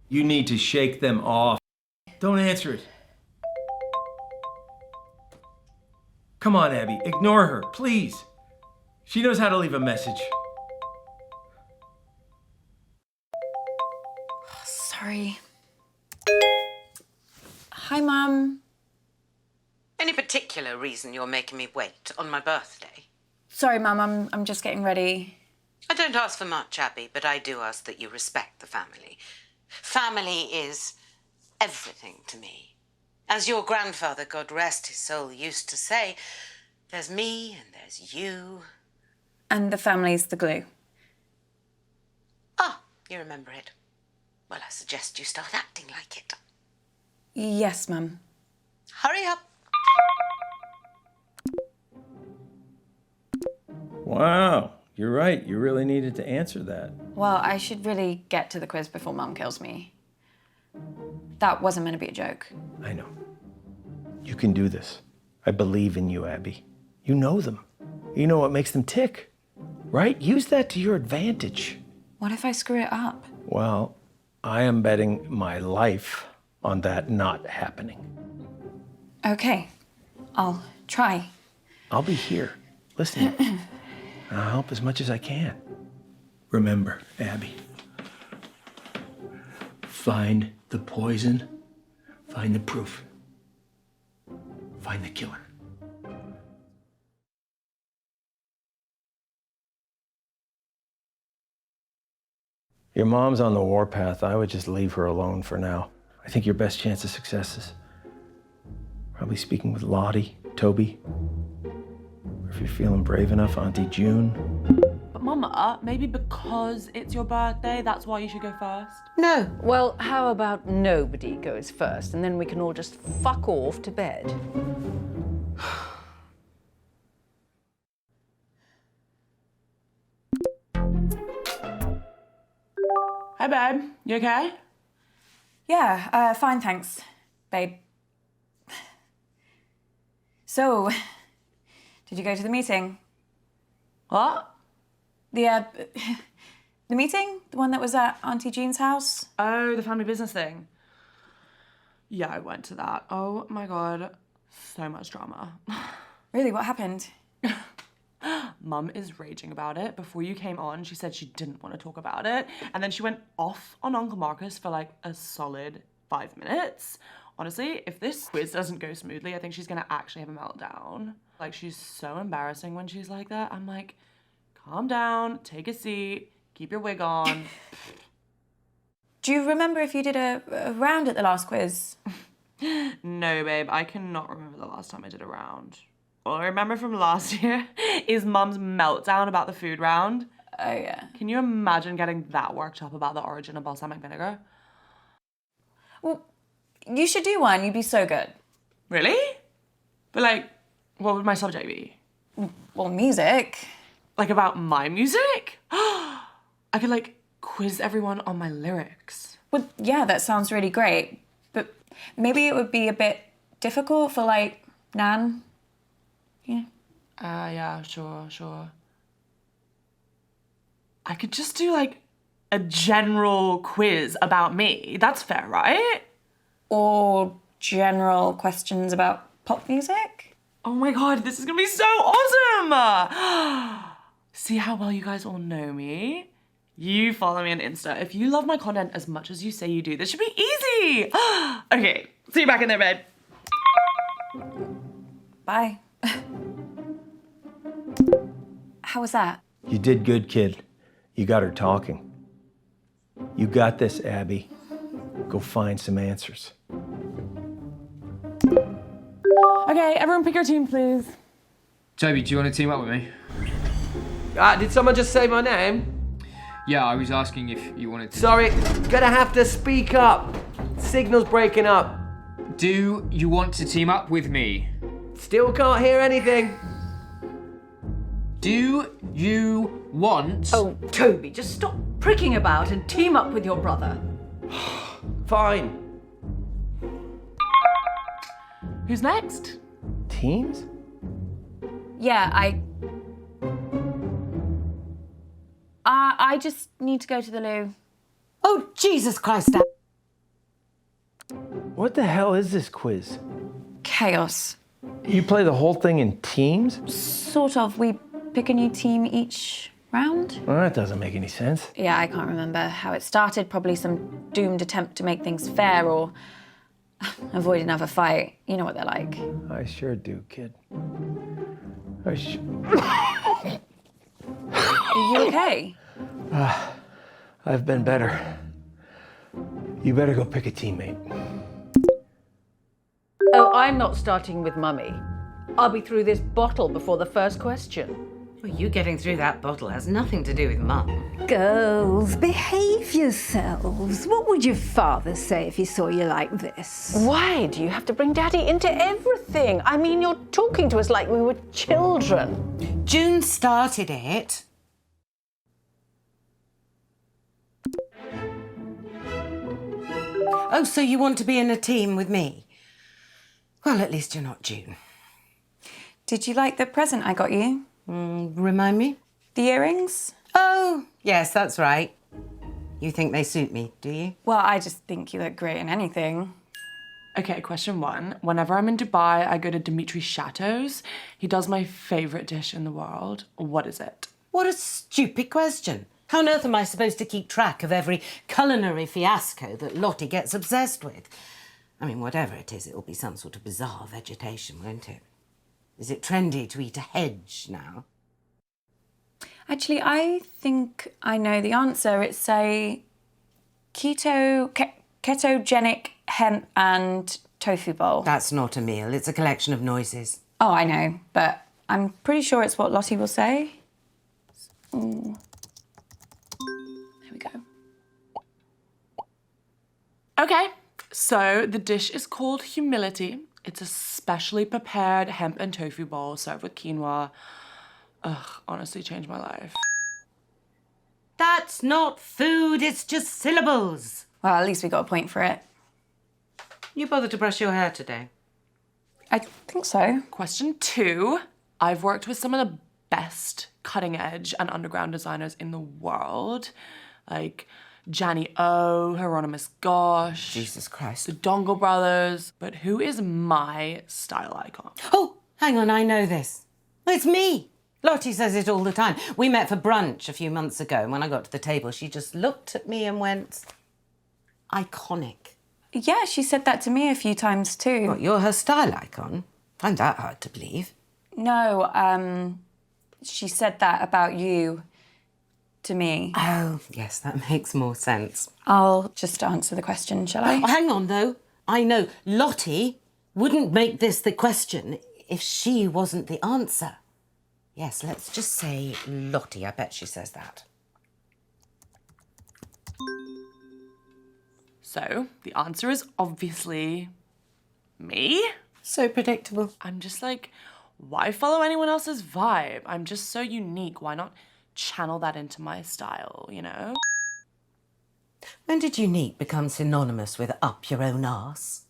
You need to shake them off. Don't answer it. Come on, Abby, ignore her, please. She knows how to leave a message. Sorry. Hi, Mum. Any particular reason you're making me wait on my birthday? Sorry, Mum, I'm just getting ready. I don't ask for much, Abby, but I do ask that you respect the family. Family is everything to me. As your grandfather, God rest his soul, used to say, there's me and there's you. And the family's the glue. Ah, you remember it. Well, I suggest you start acting like it. Yes, Mum. Hurry up. Wow, you're right. You really needed to answer that. Well, I should really get to the quiz before Mum kills me. That wasn't meant to be a joke. I know. You can do this. I believe in you, Abby. You know them. You know what makes them tick, right? Use that to your advantage. What if I screw it up? Well, I am betting my life on that not happening. Okay, I'll try. I'll be here, listening. I'll help as much as I can. Remember, Abby, find the poison, find the proof, find the killer. Your mom's on the warpath. I would just leave her alone for now. I think your best chance of success is probably speaking with Lottie, Toby, or if you're feeling brave enough, Auntie June. But Mama, maybe because it's your birthday, that's why you should go first? No. Well, how about nobody goes first, and then we can all just fuck off to bed? Hi, babe. You okay? Yeah, fine, thanks, babe. So, did you go to the meeting? What? The meeting? The one that was at Auntie Jean's house? Oh, the family business thing. Yeah, I went to that. Oh my God, so much drama. Really, what happened? Mum is raging about it. Before you came on, she said she didn't want to talk about it. And then she went off on Uncle Marcus for like a solid 5 minutes. Honestly, if this quiz doesn't go smoothly, I think she's gonna actually have a meltdown. Like, she's so embarrassing when she's like that. I'm like, calm down, take a seat, keep your wig on. Do you remember if you did a round at the last quiz? No, babe, I cannot remember the last time I did a round. All I remember from last year is Mum's meltdown about the food round. Oh, yeah. Can you imagine getting that worked up about the origin of balsamic vinegar? Well, you should do one. You'd be so good. Really? But like, what would my subject be? Well, music. Like about my music? I could like quiz everyone on my lyrics. Well, yeah, that sounds really great. But maybe it would be a bit difficult for, like, Nan. Yeah. Yeah, sure. I could just do like a general quiz about me. That's fair, right? Or general questions about pop music? Oh my God, this is gonna be so awesome! See how well you guys all know me? You follow me on Insta. If you love my content as much as you say you do, this should be easy! Okay, see you back in there, babe. Bye. How was that? You did good, kid. You got her talking. You got this, Abby. Go find some answers. Okay, everyone pick your team, please. Toby, do you want to team up with me? Did someone just say my name? Yeah, I was asking if you wanted to. Sorry, gonna have to speak up. Signal's breaking up. Do you want to team up with me? Still can't hear anything. Do you want... Oh, Toby, just stop pricking about and team up with your brother. Fine. Who's next? Teams? Yeah, I just need to go to the loo. Oh, Jesus Christ, Dad. What the hell is this quiz? Chaos. You play the whole thing in teams? Sort of. We pick a new team each round. Well, that doesn't make any sense. Yeah, I can't remember how it started. Probably some doomed attempt to make things fair or avoid another fight. You know what they're like. I sure do, kid. Are you okay? I've been better. You better go pick a teammate. Oh, I'm not starting with Mummy. I'll be through this bottle before the first question. Well, you getting through that bottle has nothing to do with Mum. Girls, behave yourselves. What would your father say if he saw you like this? Why do you have to bring Daddy into everything? I mean, you're talking to us like we were children. June started it. Oh, so you want to be in a team with me? Well, at least you're not June. Did you like the present I got you? Remind me? The earrings? Oh, yes, that's right. You think they suit me, do you? Well, I just think you look great in anything. Okay, question 1. Whenever I'm in Dubai, I go to Dimitri's Chateaus. He does my favourite dish in the world. What is it? What a stupid question. How on earth am I supposed to keep track of every culinary fiasco that Lottie gets obsessed with? I mean, whatever it is, it'll be some sort of bizarre vegetation, won't it? Is it trendy to eat a hedge now? Actually, I think I know the answer. It's a ketogenic hemp and tofu bowl. That's not a meal. It's a collection of noises. Oh, I know, but I'm pretty sure it's what Lottie will say. There we go. Okay, so the dish is called Humility. It's a specially prepared hemp and tofu bowl served with quinoa. Ugh, honestly changed my life. That's not food, it's just syllables. Well, at least we got a point for it. You bothered to brush your hair today? I think so. Question 2. I've worked with some of the best cutting edge and underground designers in the world. Like Janny O, Hieronymus Gosh, Jesus Christ. the Dongle Brothers. But who is my style icon? Oh, hang on, I know this. It's me. Lottie says it all the time. We met for brunch a few months ago, and when I got to the table, she just looked at me and went, iconic. Yeah, she said that to me a few times too. What, you're her style icon? Find that hard to believe. No, she said that about you to me. Oh, yes, that makes more sense. I'll just answer the question, shall I? Oh, hang on, though. I know Lottie wouldn't make this the question if she wasn't the answer. Yes, let's just say Lottie. I bet she says that. So the answer is obviously me. So predictable. I'm just like, why follow anyone else's vibe? I'm just so unique. Why not channel that into my style, you know? When did unique become synonymous with up your own arse?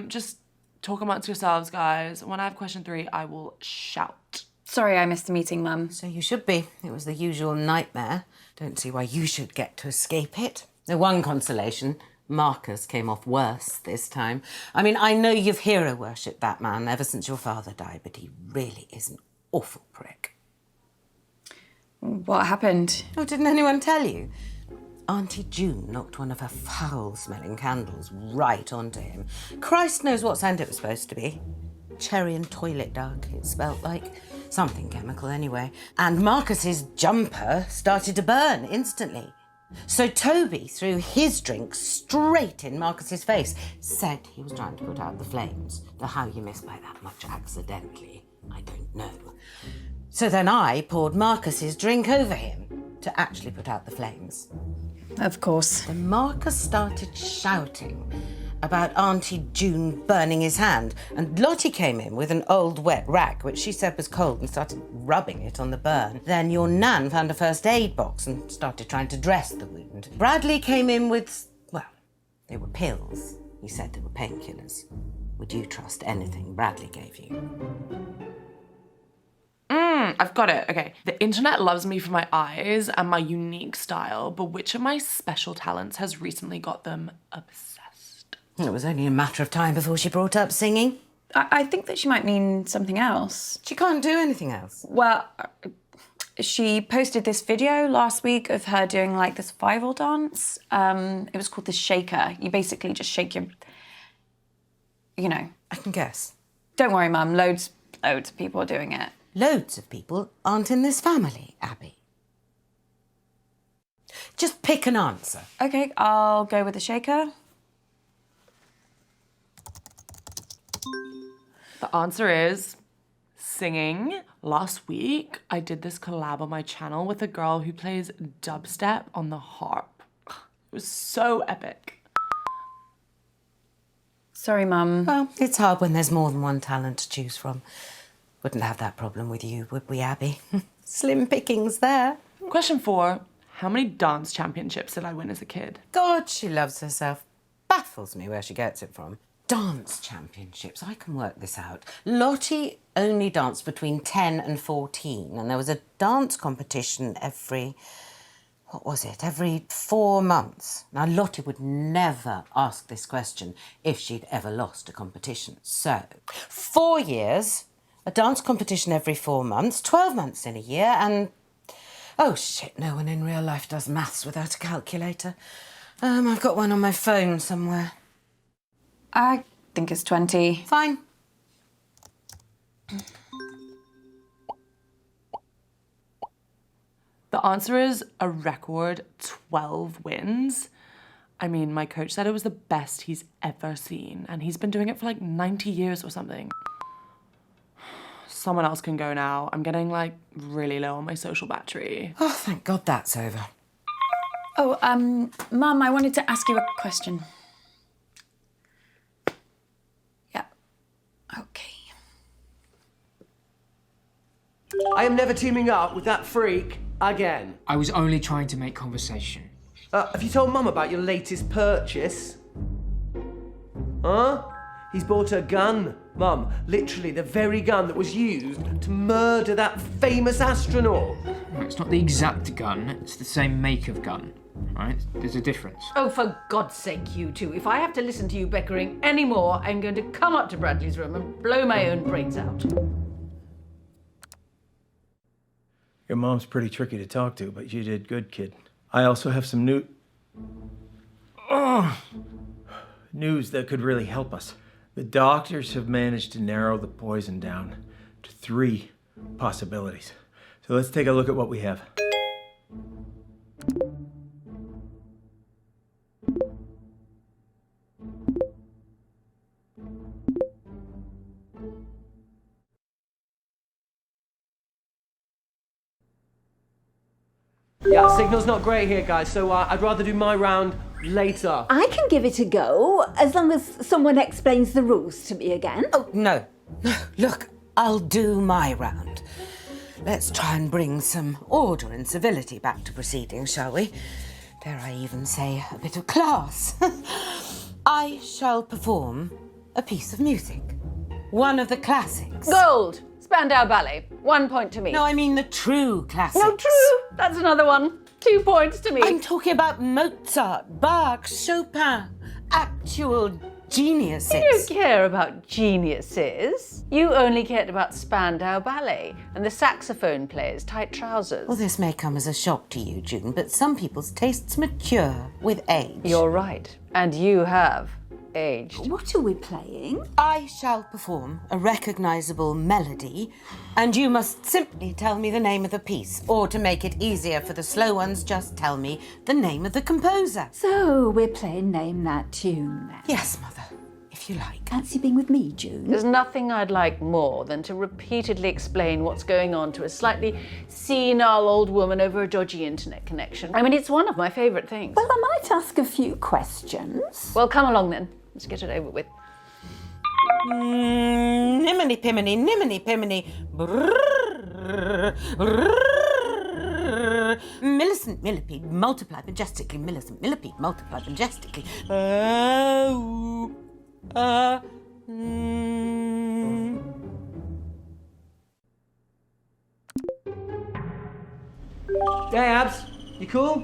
Just talk amongst yourselves, guys. When I have question 3, I will shout. Sorry I missed the meeting, Mum. So you should be. It was the usual nightmare. Don't see why you should get to escape it. The one consolation, Marcus came off worse this time. I mean, I know you've hero-worshipped that man ever since your father died, but he really is an awful prick. What happened? Oh, didn't anyone tell you? Auntie June knocked one of her foul-smelling candles right onto him. Christ knows what scent it was supposed to be. Cherry and toilet duck, it smelled like. Something chemical anyway. And Marcus's jumper started to burn instantly. So Toby threw his drink straight in Marcus's face. Said he was trying to put out the flames. Though how you miss by that much accidentally, I don't know. So then I poured Marcus's drink over him to actually put out the flames. Of course. Then Marcus started shouting about Auntie June burning his hand, and Lottie came in with an old wet rag, which she said was cold, and started rubbing it on the burn. Then your nan found a first aid box and started trying to dress the wound. Bradley came in with, well, they were pills. He said they were painkillers. Would you trust anything Bradley gave you? I've got it. Okay. The internet loves me for my eyes and my unique style, but which of my special talents has recently got them obsessed? It was only a matter of time before she brought up singing. I think that she might mean something else. She can't do anything else. Well, she posted this video last week of her doing like this survival dance. It was called the shaker. You basically just shake your, you know. I can guess. Don't worry, Mum. Loads of people are doing it. Loads of people aren't in this family, Abby. Just pick an answer. Okay, I'll go with the shaker. The answer is singing. Last week, I did this collab on my channel with a girl who plays dubstep on the harp. It was so epic. Sorry, Mum. Well, it's hard when there's more than one talent to choose from. Wouldn't have that problem with you, would we, Abby? Slim pickings there. Question 4. How many dance championships did I win as a kid? God, she loves herself. Baffles me where she gets it from. Dance championships, I can work this out. Lottie only danced between 10 and 14, and there was a dance competition every 4 months. Now, Lottie would never ask this question if she'd ever lost a competition. So, 4 years, a dance competition every 4 months, 12 months in a year, and... Oh, shit, no one in real life does maths without a calculator. I've got one on my phone somewhere. I think it's 20. Fine. The answer is a record 12 wins. I mean, my coach said it was the best he's ever seen, and he's been doing it for like 90 years or something. Someone else can go now. I'm getting like really low on my social battery. Oh, thank God that's over. Oh, Mum, I wanted to ask you a question. Yeah. Okay. I am never teaming up with that freak again. I was only trying to make conversation. Have you told Mum about your latest purchase? Huh? He's bought a gun, Mum. Literally the very gun that was used to murder that famous astronaut. No, it's not the exact gun, it's the same make of gun, right? There's a difference. Oh, for God's sake, you two. If I have to listen to you bickering anymore, I'm going to come up to Bradley's room and blow my own brains out. Your mom's pretty tricky to talk to, but you did good, kid. I also have some news that could really help us. The doctors have managed to narrow the poison down to 3 possibilities. So let's take a look at what we have. Yeah, signal's not great here, guys, so I'd rather do my round later. I can give it a go, as long as someone explains the rules to me again. Oh, no. Look, I'll do my round. Let's try and bring some order and civility back to proceedings, shall we? Dare I even say a bit of class? I shall perform a piece of music. One of the classics. Gold! Spandau Ballet. 1 point to me. No, I mean the true classics. No, true. That's another one. 2 points to me. I'm talking about Mozart, Bach, Chopin. Actual geniuses. You don't care about geniuses. You only cared about Spandau Ballet and the saxophone player's tight trousers. Well, this may come as a shock to you, June, but some people's tastes mature with age. You're right. And you have aged. What are we playing? I shall perform a recognisable melody, and you must simply tell me the name of the piece, or to make it easier for the slow ones, just tell me the name of the composer. So we're playing Name That Tune then. Yes, Mother, if you like. Fancy being with me, June? There's nothing I'd like more than to repeatedly explain what's going on to a slightly senile old woman over a dodgy internet connection. I mean, it's one of my favourite things. Well, I might ask a few questions. Well, come along then. Let's get it over with. Niminy piminy, niminy piminy. Brrrr, brrrr. Millicent millipede, multiply majestically. Millicent millipede, multiply majestically. Hey, Abs, you cool?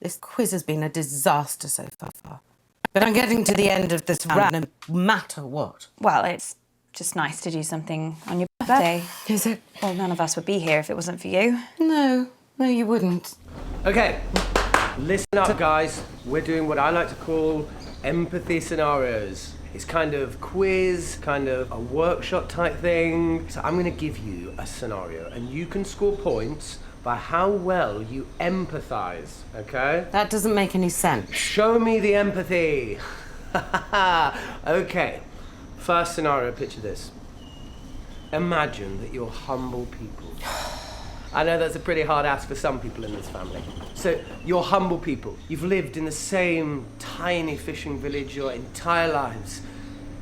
This quiz has been a disaster so far. But I'm getting to the end of this round no matter what. Well, it's just nice to do something on your birthday. Is it? Well, none of us would be here if it wasn't for you. No, you wouldn't. Okay, listen up, guys. We're doing what I like to call empathy scenarios. It's kind of quiz, kind of a workshop type thing. So I'm going to give you a scenario, and you can score points by how well you empathize, okay? That doesn't make any sense. Show me the empathy. Okay, first scenario, picture this. Imagine that you're humble people. I know that's a pretty hard ask for some people in this family. So, you're humble people. You've lived in the same tiny fishing village your entire lives,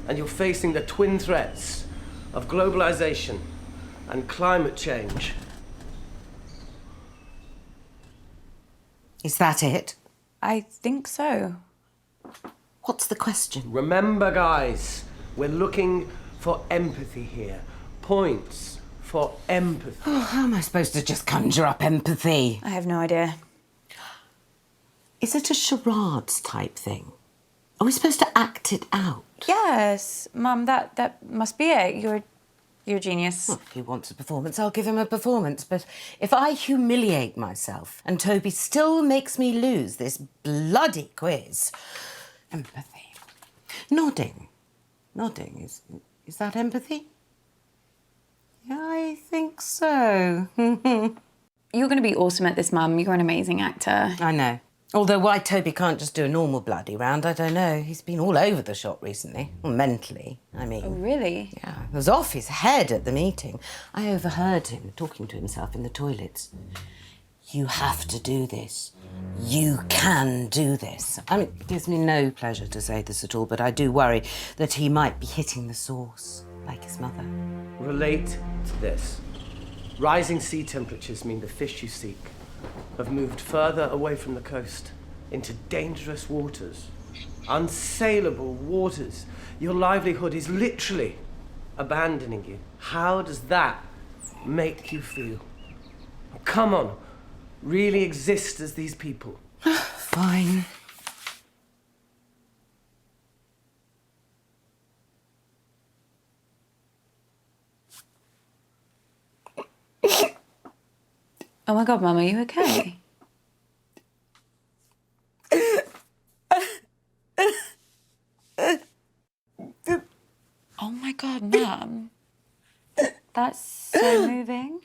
and you're facing the twin threats of globalization and climate change. Is that it? I think so. What's the question? Remember, guys, we're looking for empathy here. Points for empathy. Oh, how am I supposed to just conjure up empathy? I have no idea. Is it a charades type thing? Are we supposed to act it out? Yes, Mum, that must be it. You're a genius. Well, if he wants a performance, I'll give him a performance. But if I humiliate myself and Toby still makes me lose this bloody quiz... Empathy. Nodding. Is that empathy? Yeah, I think so. You're going to be awesome at this, Mum. You're an amazing actor. I know. Although why Toby can't just do a normal bloody round, I don't know. He's been all over the shop recently. Well, mentally, I mean. Oh, really? Yeah, he was off his head at the meeting. I overheard him talking to himself in the toilets. You have to do this. You can do this. I mean, it gives me no pleasure to say this at all, but I do worry that he might be hitting the source, like his mother. Relate to this. Rising sea temperatures mean the fish you seek have moved further away from the coast into dangerous waters, unsaleable waters. Your livelihood is literally abandoning you. How does that make you feel? Come on, really exist as these people. Fine. Oh my God, Mum, are you okay? Oh my God, Mum. That's so moving.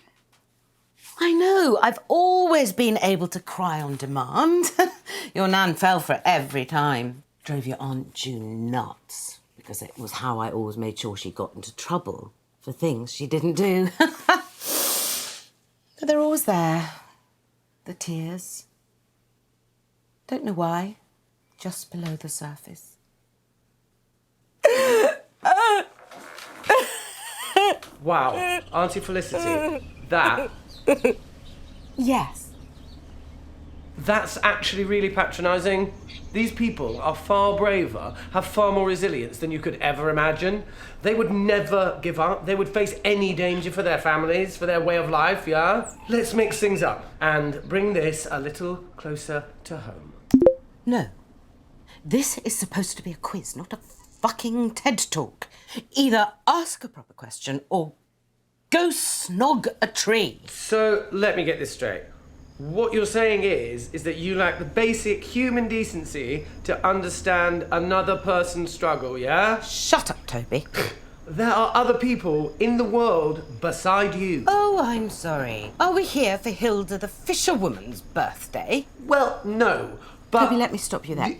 I know, I've always been able to cry on demand. Your nan fell for it every time. Drove your Aunt June nuts, because it was how I always made sure she got into trouble for things she didn't do. But they're always there, the tears. Don't know why, just below the surface. Wow, Auntie Felicity, that... Yes. That's actually really patronising. These people are far braver, have far more resilience than you could ever imagine. They would never give up. They would face any danger for their families, for their way of life, yeah? Let's mix things up and bring this a little closer to home. No. This is supposed to be a quiz, not a fucking TED Talk. Either ask a proper question or go snog a tree. So, let me get this straight. What you're saying is that you lack the basic human decency to understand another person's struggle, yeah? Shut up, Toby. There are other people in the world beside you. Oh, I'm sorry. Are we here for Hilda the fisherwoman's birthday? Well, no, but... Toby, let me stop you there.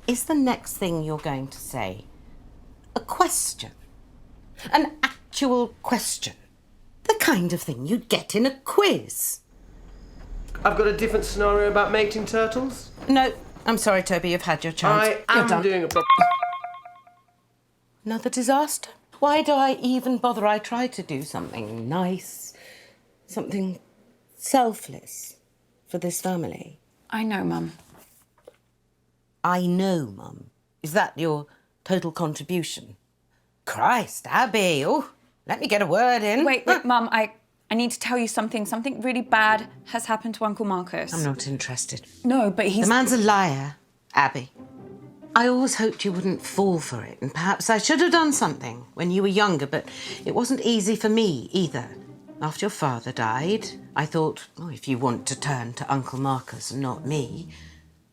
Is the next thing you're going to say a question? An actual question? The kind of thing you'd get in a quiz. I've got a different scenario about mating turtles. No, I'm sorry, Toby, you've had your chance. I You're am done. doing a proper... Another disaster? Why do I even bother? I try to do something nice, something selfless for this family. I know, Mum. I know, Mum. Is that your total contribution? Christ, Abby. Oh, let me get a word in. Wait, Mum, I need to tell you something. Something really bad has happened to Uncle Marcus. I'm not interested. No, but he's... The man's a liar, Abby. I always hoped you wouldn't fall for it, and perhaps I should have done something when you were younger, but it wasn't easy for me either. After your father died, I thought, oh, if you want to turn to Uncle Marcus and not me,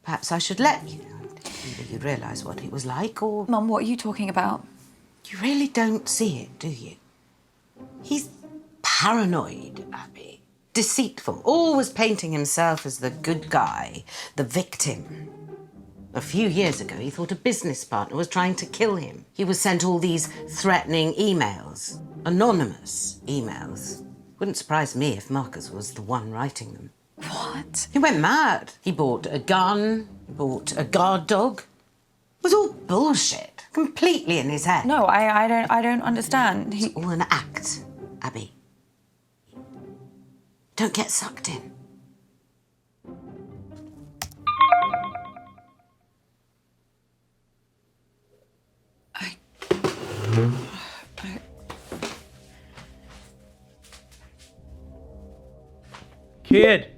perhaps I should let you. Either you realise what it was like, or... Mum, what are you talking about? You really don't see it, do you? He's paranoid, Abby. Deceitful, always painting himself as the good guy, the victim. A few years ago, he thought a business partner was trying to kill him. He was sent all these threatening emails, anonymous emails. Wouldn't surprise me if Marcus was the one writing them. What? He went mad. He bought a gun, he bought a guard dog. It was all bullshit, completely in his head. No, I don't understand. It's all an act, Abby. Don't get sucked in. Kid,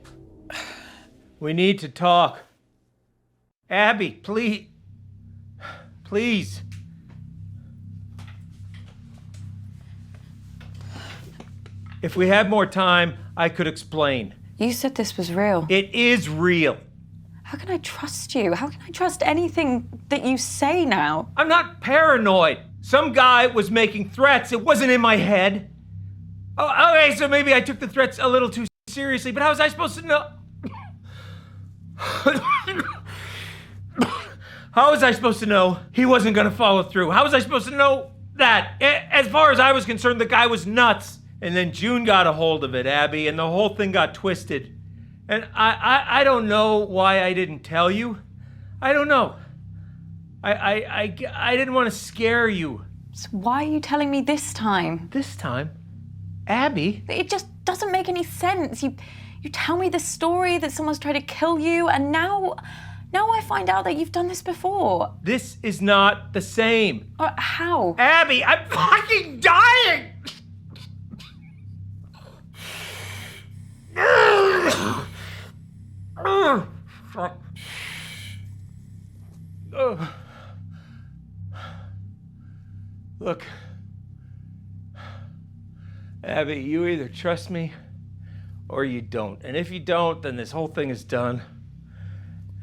we need to talk. Abby, please. Please. If we had more time, I could explain. You said this was real. It is real. How can I trust you? How can I trust anything that you say now? I'm not paranoid. Some guy was making threats. It wasn't in my head. Oh, okay, so maybe I took the threats a little too seriously, but how was I supposed to know? How was I supposed to know he wasn't gonna follow through? How was I supposed to know that? As far as I was concerned, the guy was nuts. And then June got a hold of it, Abby, and the whole thing got twisted. And I don't know why I didn't tell you. I don't know. I didn't want to scare you. So why are you telling me this time? This time? Abby? It just doesn't make any sense. You tell me this story that someone's tried to kill you, and now I find out that you've done this before. This is not the same. How? Abby, I'm fucking dying! Look, Abby, you either trust me or you don't. And if you don't, then this whole thing is done.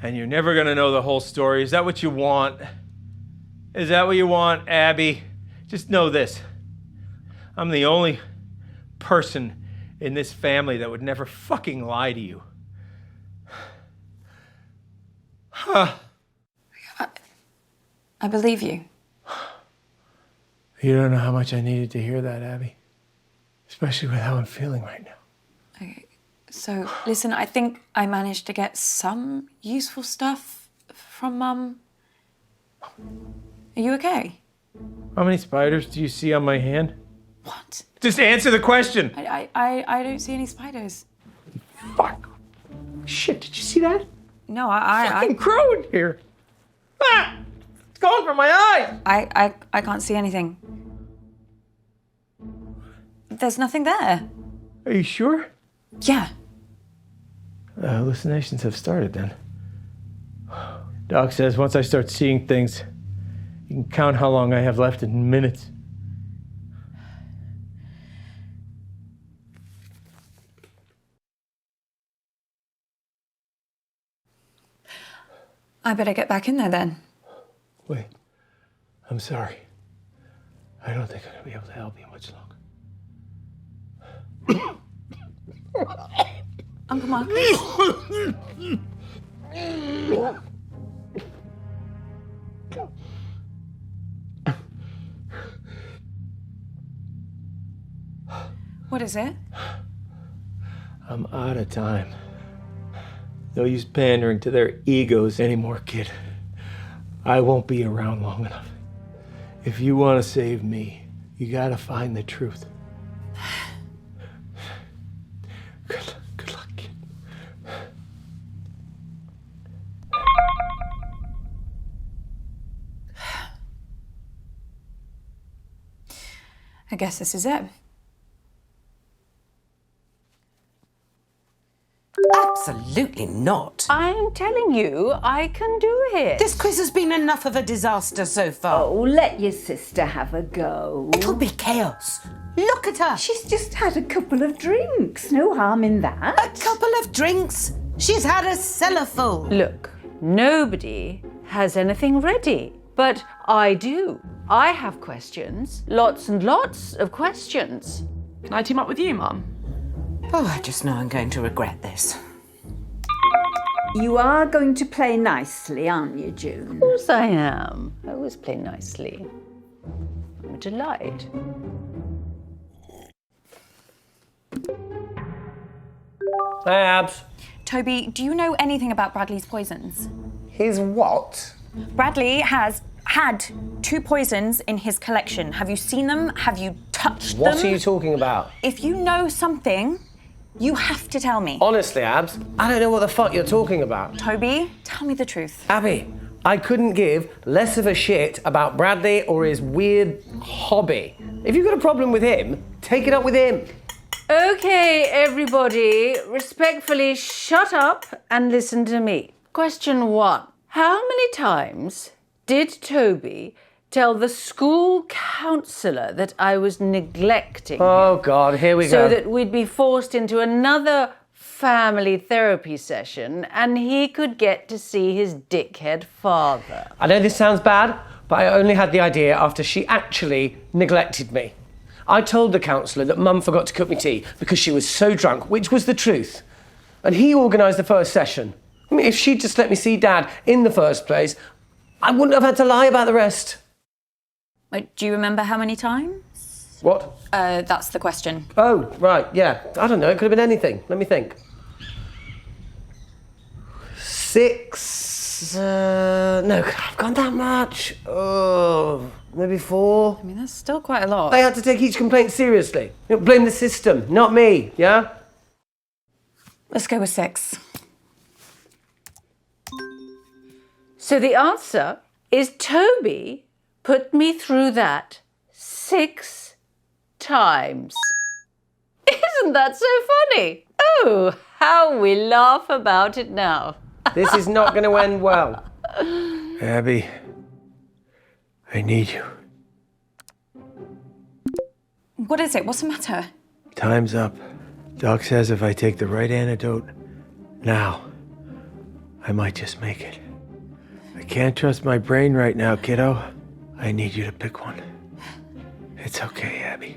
And you're never gonna know the whole story. Is that what you want? Is that what you want, Abby? Just know this. I'm the only person in this family that would never fucking lie to you. Huh. I believe you. You don't know how much I needed to hear that, Abby. Especially with how I'm feeling right now. Okay. So, listen, I think I managed to get some useful stuff from Mum. Are you okay? How many spiders do you see on my hand? What? Just answer the question. I don't see any spiders. Fuck. Shit, did you see that? No, Fucking crow in here. Ah! It's going for my eyes. I can't see anything. There's nothing there. Are you sure? Yeah. The hallucinations have started then. Doc says once I start seeing things, you can count how long I have left in minutes. I better get back in there then. Wait, I'm sorry. I don't think I'm gonna be able to help you much longer. Uncle Mark. What is it? I'm out of time. No use pandering to their egos anymore, kid. I won't be around long enough. If you want to save me, you gotta find the truth. Good luck, kid. I guess this is it. Absolutely not. I'm telling you, I can do it. This quiz has been enough of a disaster so far. Oh, let your sister have a go. It'll be chaos. Look at her. She's just had a couple of drinks. No harm in that. A couple of drinks. She's had a cellar full. Look, nobody has anything ready, but I do. I have questions. Lots and lots of questions. Can I team up with you, Mum? Oh, I just know I'm going to regret this. You are going to play nicely, aren't you, June? Of course I am. I always play nicely. I'm a delight. Hey, Abs. Toby, do you know anything about Bradley's poisons? His what? Bradley has had 2 poisons in his collection. Have you seen them? Have you touched them? What are you talking about? If you know something, you have to tell me. Honestly, Abs, I don't know what the fuck you're talking about. Toby, tell me the truth. Abby, I couldn't give less of a shit about Bradley or his weird hobby. If you've got a problem with him, take it up with him. Okay, everybody, respectfully shut up and listen to me. Question 1. How many times did Toby tell the school counsellor that I was neglecting Oh, him God, here we so go. that we'd be forced into another family therapy session and he could get to see his dickhead father? I know this sounds bad, but I only had the idea after she actually neglected me. I told the counsellor that Mum forgot to cook me tea because she was so drunk, which was the truth. And he organised the first session. I mean, if she'd just let me see Dad in the first place, I wouldn't have had to lie about the rest. Wait, do you remember how many times? What? That's the question. Oh, right, yeah. I don't know, it could have been anything. Let me think. 6... no, I've gone that much. Oh, maybe 4. I mean, that's still quite a lot. I had to take each complaint seriously. You know, blame the system, not me, yeah? Let's go with 6. So the answer is Toby put me through that 6 times. Isn't that so funny? Oh, how we laugh about it now. This is not going to end well. Abby, I need you. What is it? What's the matter? Time's up. Doc says if I take the right antidote now, I might just make it. I can't trust my brain right now, kiddo. I need you to pick one. It's okay, Abby.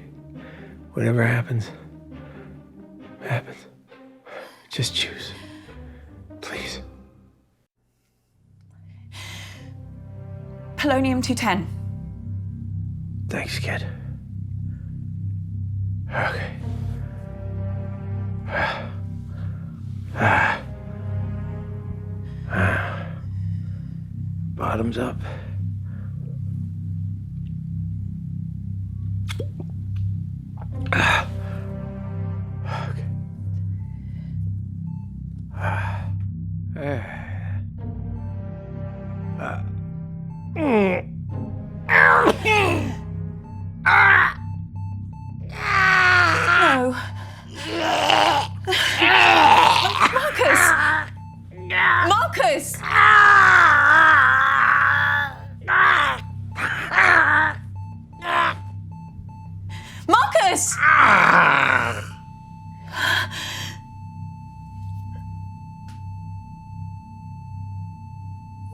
Whatever happens, happens. Just choose. Please. Polonium-210. Thanks, kid. Okay. Bottoms up. No. Marcus! Marcus! Marcus!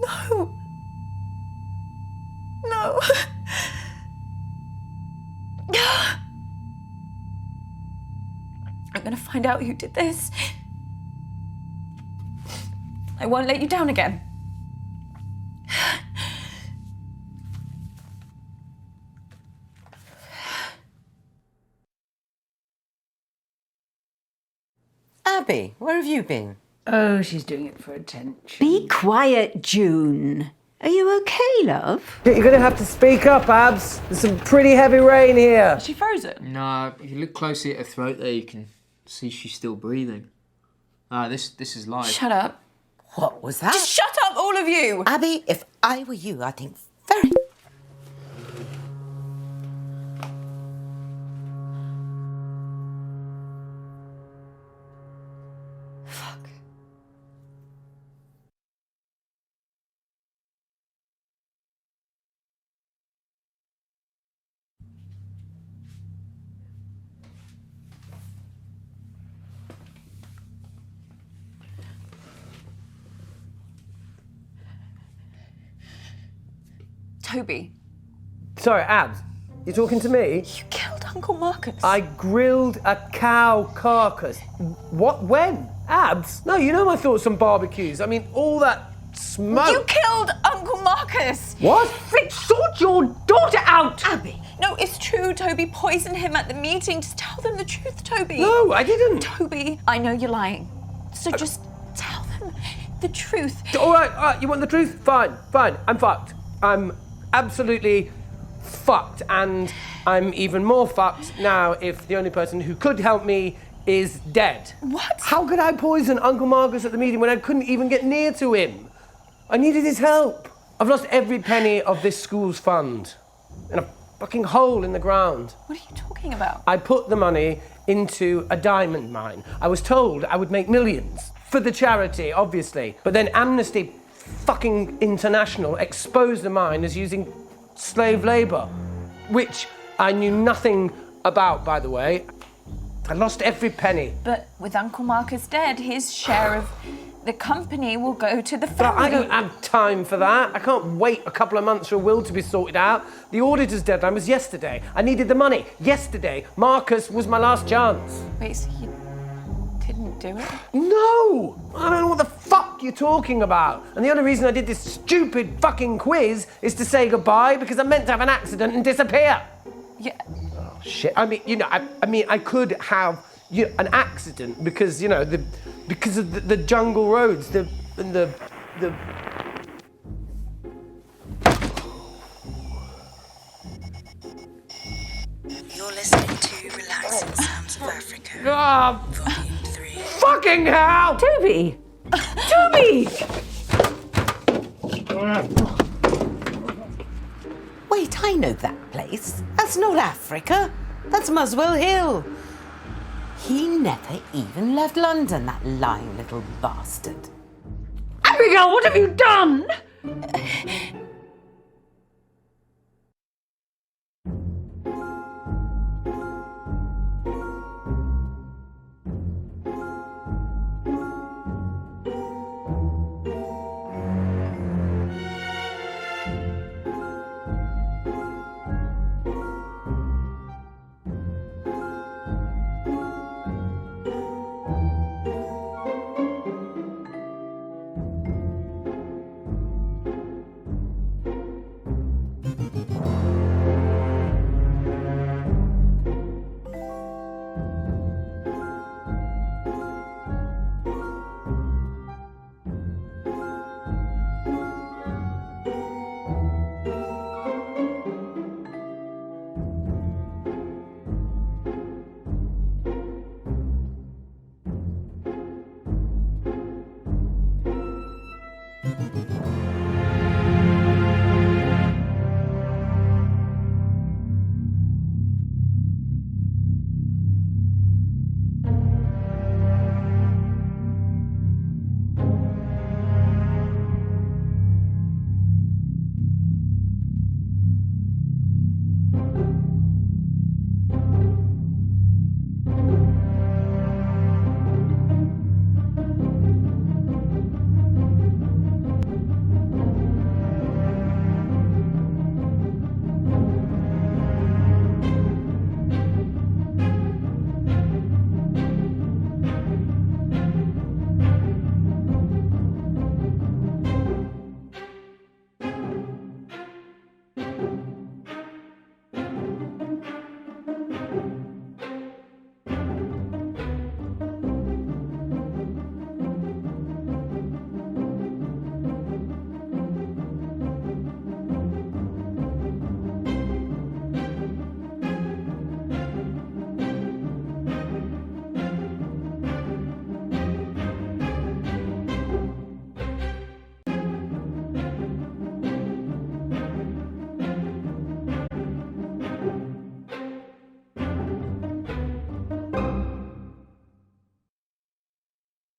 No. No. I'm gonna find out who did this. I won't let you down again. Abby, where have you been? Oh, she's doing it for attention. Be quiet, June. Are you okay, love? You're going to have to speak up, Abs. There's some pretty heavy rain here. Is she frozen? No, if you look closely at her throat there, you can see she's still breathing. This is live. Shut up. What was that? Just shut up, all of you! Abby, if I were you, I think very... Fuck. Toby, Sorry, Abs, you talking to me? you killed Uncle Marcus. I grilled a cow carcass. What? When? Abs? No, you know my thoughts on barbecues. I mean, all that smoke. You killed Uncle Marcus! What? Fritz, sort your daughter out! Abby, no, it's true. Toby poisoned him at the meeting. Just tell them the truth, Toby. No, I didn't. Toby, I know you're lying. So just tell them the truth. All right, you want the truth? Fine. I'm fucked. I'm absolutely fucked, and I'm even more fucked now if the only person who could help me is dead. What? How could I poison Uncle Marcus at the meeting when I couldn't even get near to him? I needed his help. I've lost every penny of this school's fund in a fucking hole in the ground. What are you talking about? I put the money into a diamond mine. I was told I would make millions. For the charity, obviously. But then Amnesty fucking International exposed the mine as using slave labour, which I knew nothing about, by the way. I lost every penny. But with Uncle Marcus dead, his share of the company will go to the But family. I don't have time for that. I can't wait a couple of months for a will to be sorted out. The auditor's deadline was yesterday. I needed the money yesterday. Marcus was my last chance. Wait, so you didn't do it? No! I don't know what the fuck you're talking about. And the only reason I did this stupid fucking quiz is to say goodbye because I meant to have an accident and disappear. Yeah. Oh, shit. I mean, I could have an accident because, because of the jungle roads, the You're listening to Relaxing Sounds of Africa. Volume 3. Fucking hell! Toby! Toby! Wait, I know that place. That's not Africa. That's Muswell Hill. He never even left London, that lying little bastard. Abigail, what have you done?